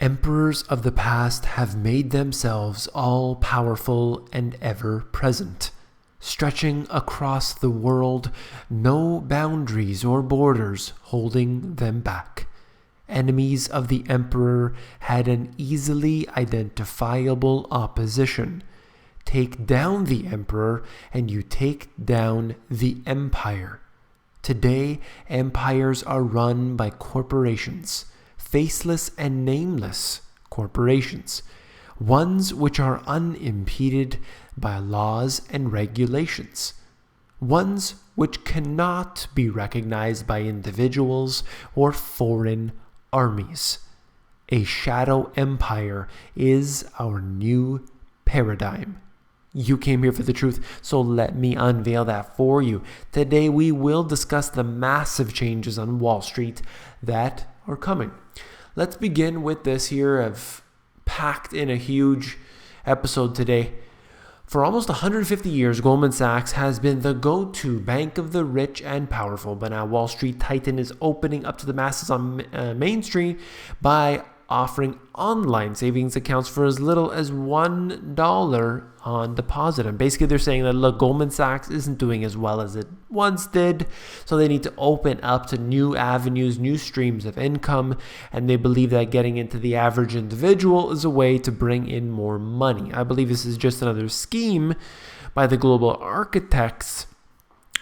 Emperors of the past have made themselves all-powerful and ever-present, stretching across the world, no boundaries or borders holding them back. Enemies of the emperor had an easily identifiable opposition. Take down the emperor, and you take down the empire. Today, empires are run by corporations, faceless and nameless corporations, ones which are unimpeded by laws and regulations, ones which cannot be recognized by individuals or foreign armies. A shadow empire is our new paradigm. You came here for the truth, so let me unveil that for you. Today we will discuss the massive changes on Wall Street that are coming. Let's begin with this here. I've packed in a huge episode today. For almost 150 years, Goldman Sachs has been the go-to bank of the rich and powerful, but now Wall Street Titan is opening up to the masses on Main Street by offering online savings accounts for as little as $1 on deposit. And basically they're saying that, look, Goldman Sachs isn't doing as well as it once did, so they need to open up to new avenues, new streams of income, and they believe that getting into the average individual is a way to bring in more money. I believe this is just another scheme by the global architects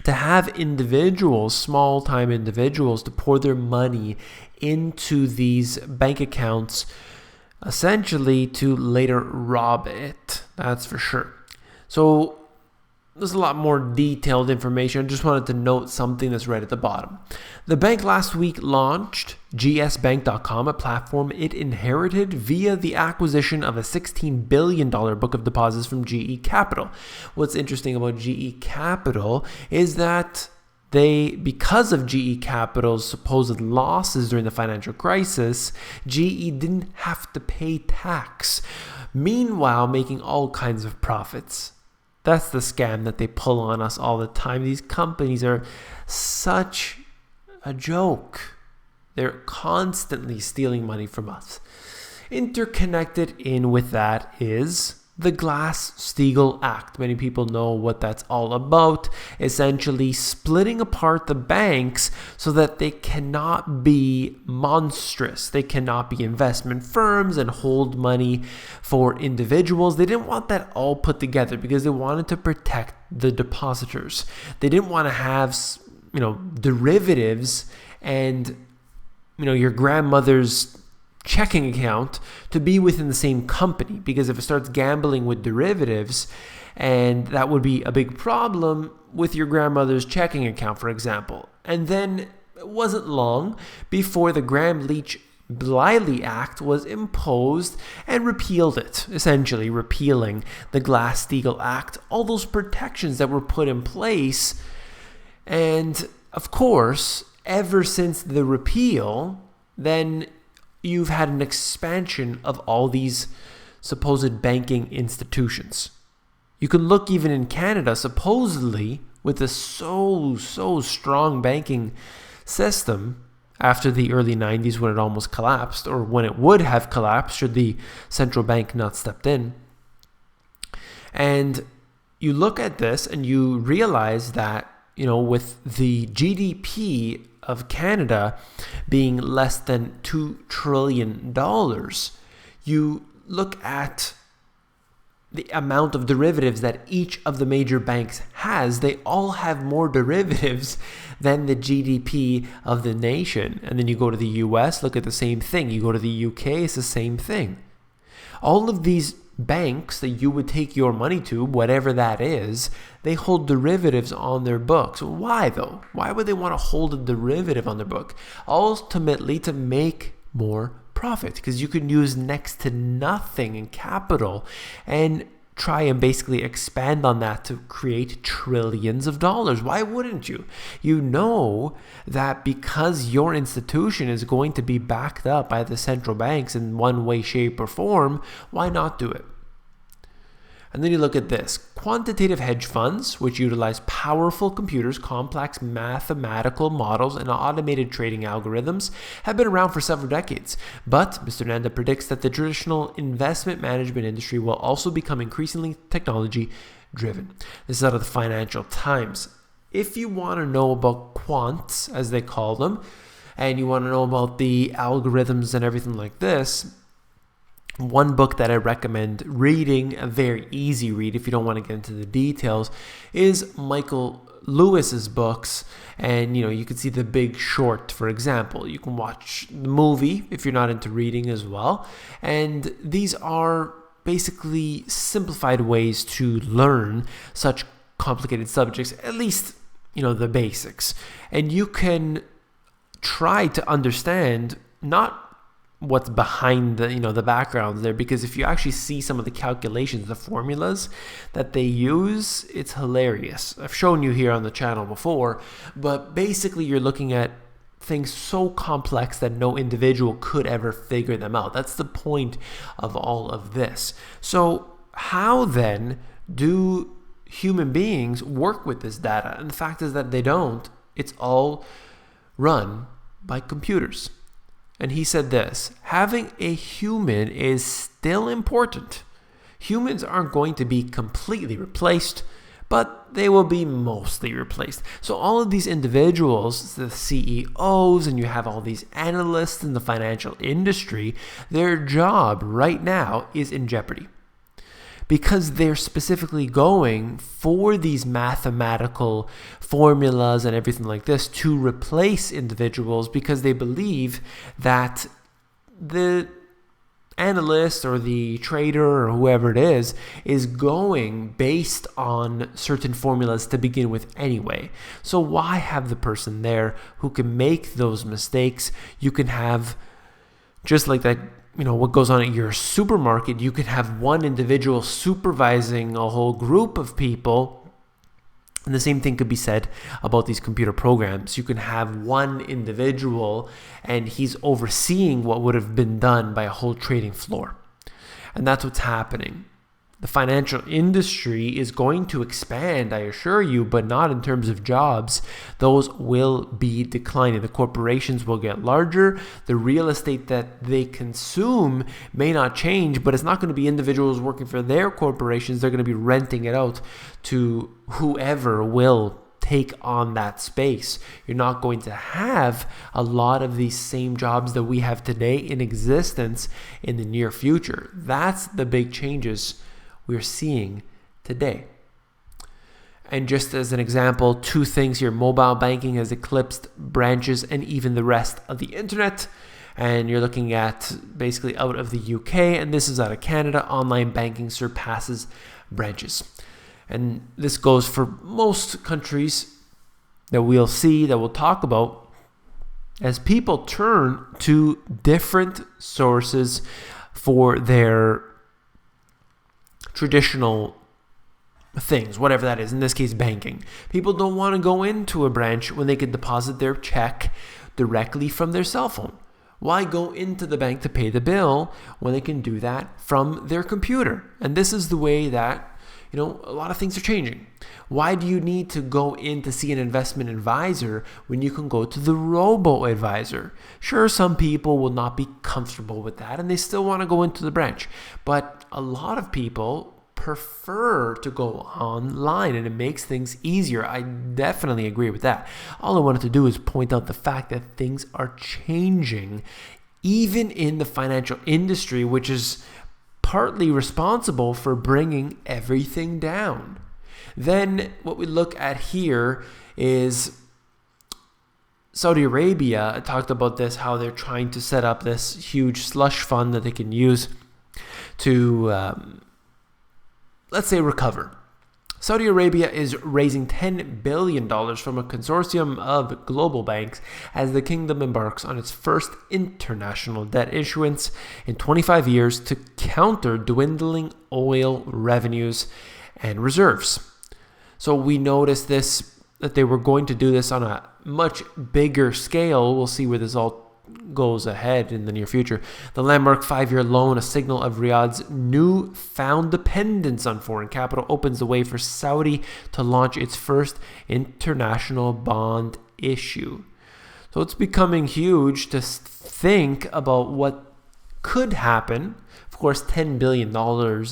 to have individuals, small-time individuals, to pour their money into these bank accounts, essentially to later rob it. That's for sure. So there's a lot more detailed information. I just wanted to note something that's right at the bottom. The bank last week launched gsbank.com, a platform it inherited via the acquisition of a $16 billion book of deposits from GE Capital. What's interesting about GE Capital is that because of GE Capital's supposed losses during the financial crisis, GE didn't have to pay tax, meanwhile making all kinds of profits. That's the scam that they pull on us all the time. These companies are such a joke. They're constantly stealing money from us. Interconnected in with that is the Glass-Steagall Act. Many people know what that's all about. Essentially splitting apart the banks so that they cannot be monstrous. They cannot be investment firms and hold money for individuals. They didn't want that all put together because they wanted to protect the depositors. They didn't want to have, derivatives and, your grandmother's checking account to be within the same company, because if it starts gambling with derivatives, and that would be a big problem with your grandmother's checking account, for example. And then it wasn't long before the Gramm-Leach-Bliley Act was imposed and repealed it, essentially repealing the Glass-Steagall Act, all those protections that were put in place. And of course, ever since the repeal, then you've had an expansion of all these supposed banking institutions. You can look even in Canada, supposedly, with a so strong banking system after the early 90s when it almost collapsed, or when it would have collapsed should the central bank not stepped in. And you look at this and you realize that, with the GDP of Canada being less than $2 trillion, you look at the amount of derivatives that each of the major banks has. They all have more derivatives than the GDP of the nation. And then you go to the US, look at the same thing. You go to the UK, it's the same thing. All of these banks that you would take your money to, whatever that is, they hold derivatives on their books. Why though? Why would they want to hold a derivative on their book? Ultimately to make more profit, because you can use next to nothing in capital and try and basically expand on that to create trillions of dollars. Why wouldn't you? You know that because your institution is going to be backed up by the central banks in one way, shape, or form, why not do it? And then you look at this. Quantitative hedge funds, which utilize powerful computers, complex mathematical models, and automated trading algorithms, have been around for several decades. But Mr. Nanda predicts that the traditional investment management industry will also become increasingly technology-driven. This is out of the Financial Times. If you want to know about quants, as they call them, and you want to know about the algorithms and everything like this, one book that I recommend reading, a very easy read if you don't want to get into the details, is Michael Lewis's books. And you can see The Big Short, for example. You can watch the movie if you're not into reading as well. And these are basically simplified ways to learn such complicated subjects, at least the basics. And you can try to understand not what's behind the backgrounds there, because if you actually see some of the calculations, the formulas that they use, it's hilarious. I've shown you here on the channel before, but basically you're looking at things so complex that no individual could ever figure them out. That's the point of all of this. So how then do human beings work with this data? And the fact is that they don't. It's all run by computers. And he said this: having a human is still important. Humans aren't going to be completely replaced, but they will be mostly replaced. So all of these individuals, the CEOs, and you have all these analysts in the financial industry, their job right now is in jeopardy, because they're specifically going for these mathematical formulas and everything like this to replace individuals, because they believe that the analyst or the trader or whoever it is going based on certain formulas to begin with anyway. So why have the person there who can make those mistakes? You can have, just like that, what goes on at your supermarket, you can have one individual supervising a whole group of people. And the same thing could be said about these computer programs. You can have one individual and he's overseeing what would have been done by a whole trading floor. And that's what's happening. The financial industry is going to expand, I assure you, but not in terms of jobs. Those will be declining. The corporations will get larger. The real estate that they consume may not change, but it's not going to be individuals working for their corporations. They're going to be renting it out to whoever will take on that space. You're not going to have a lot of these same jobs that we have today in existence in the near future. That's the big changes we're seeing today. And just as an example, two things here: mobile banking has eclipsed branches and even the rest of the internet. And you're looking at basically out of the UK, and this is out of Canada, online banking surpasses branches. And this goes for most countries that we'll see, that we'll talk about, as people turn to different sources for their traditional things, whatever that is, in this case banking. People don't want to go into a branch when they could deposit their check directly from their cell phone. Why go into the bank to pay the bill when they can do that from their computer? And this is the way that a lot of things are changing. Why do you need to go in to see an investment advisor when you can go to the robo-advisor? Sure, some people will not be comfortable with that and they still want to go into the branch. But a lot of people prefer to go online and it makes things easier. I definitely agree with that. All I wanted to do is point out the fact that things are changing, even in the financial industry, which is partly responsible for bringing everything down. Then what we look at here is Saudi Arabia. I talked about this, how they're trying to set up this huge slush fund that they can use to, let's say, recover. Saudi Arabia is raising $10 billion from a consortium of global banks as the kingdom embarks on its first international debt issuance in 25 years to counter dwindling oil revenues and reserves. So we noticed this, that they were going to do this on a much bigger scale. We'll see where this all goes ahead in the near future. The landmark 5-year loan, a signal of Riyadh's newfound dependence on foreign capital, opens the way for Saudi to launch its first international bond issue. So it's becoming huge to think about what could happen. Of course, $10 billion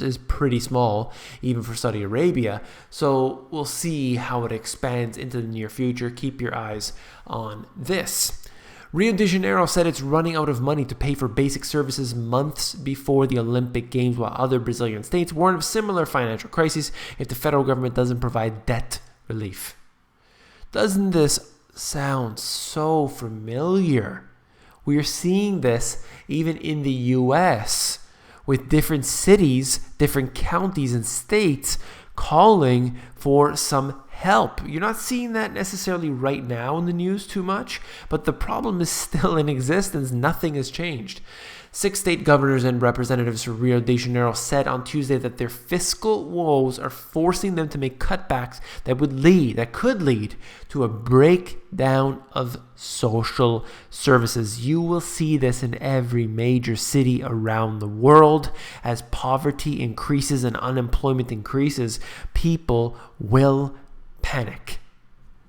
is pretty small, even for Saudi Arabia. So we'll see how it expands into the near future. Keep your eyes on this. Rio de Janeiro said it's running out of money to pay for basic services months before the Olympic Games, while other Brazilian states warn of similar financial crises if the federal government doesn't provide debt relief. Doesn't this sound so familiar? We are seeing this even in the US with different cities, different counties and states calling for some help. You're not seeing that necessarily right now in the news too much, but the problem is still in existence. Nothing has changed. 6 state governors and representatives from Rio de Janeiro said on Tuesday that their fiscal woes are forcing them to make cutbacks that could lead to a breakdown of social services. You will see this in every major city around the world. As poverty increases and unemployment increases, people will panic.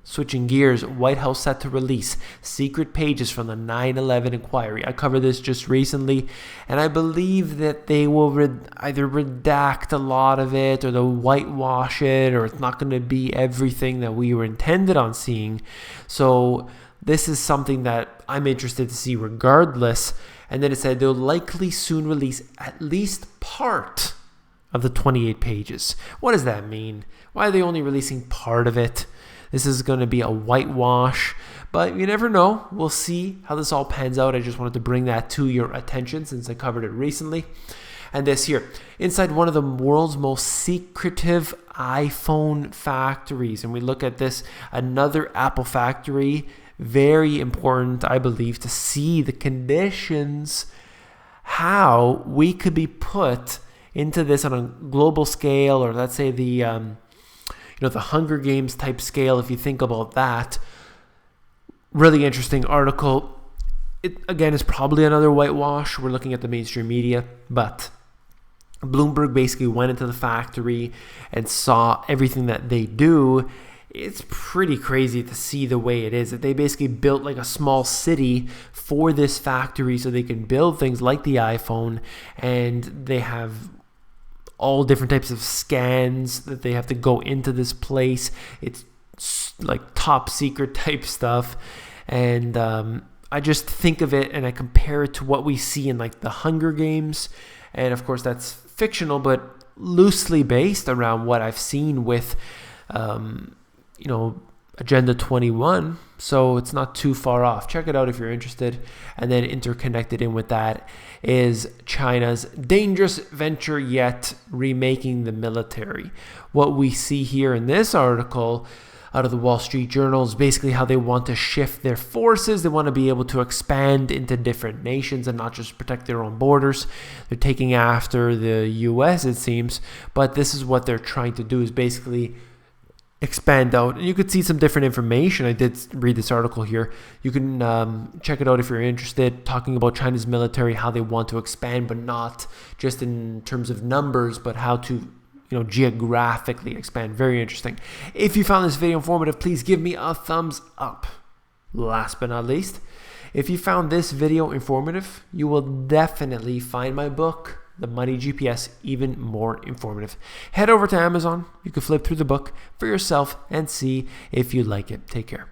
Switching gears, White House set to release secret pages from the 9/11 inquiry. I covered this just recently, and I believe that they will either redact a lot of it or they'll whitewash it, or it's not going to be everything that we were intended on seeing. So this is something that I'm interested to see regardless. And then it said they'll likely soon release at least part of the 28 pages. What does that mean? Why are they only releasing part of it? This is going to be a whitewash, but you never know. We'll see how this all pans out. I just wanted to bring that to your attention since I covered it recently. And this here, inside one of the world's most secretive iPhone factories. And we look at this, another Apple factory. Very important, I believe, to see the conditions, how we could be put into this on a global scale, or let's say the Hunger Games type scale, if you think about that. Really interesting article. It, again, is probably another whitewash. We're looking at the mainstream media, but Bloomberg basically went into the factory and saw everything that they do. It's pretty crazy to see the way it is. That they basically built like a small city for this factory so they can build things like the iPhone, and they have all different types of scans that they have to go into this place. It's like top secret type stuff. And I just think of it and I compare it to what we see in like the Hunger Games. And of course that's fictional, but loosely based around what I've seen with, Agenda 21. So it's not too far off. Check it out if you're interested. And then interconnected in with that is China's dangerous venture yet, remaking the military. What we see here in this article out of the Wall Street Journal is basically how they want to shift their forces. They want to be able to expand into different nations and not just protect their own borders. They're taking after the US, it seems. But this is what they're trying to do, is basically expand out. And you could see some different information. I did read this article here. You can check it out if you're interested, talking about China's military, how they want to expand, but not just in terms of numbers, but how to geographically expand. Very interesting. If you found this video informative, please give me a thumbs up. Last but not least, if you found this video informative, you will definitely find my book, The Money GPS, even more informative. Head over to Amazon. You can flip through the book for yourself and see if you like it. Take care.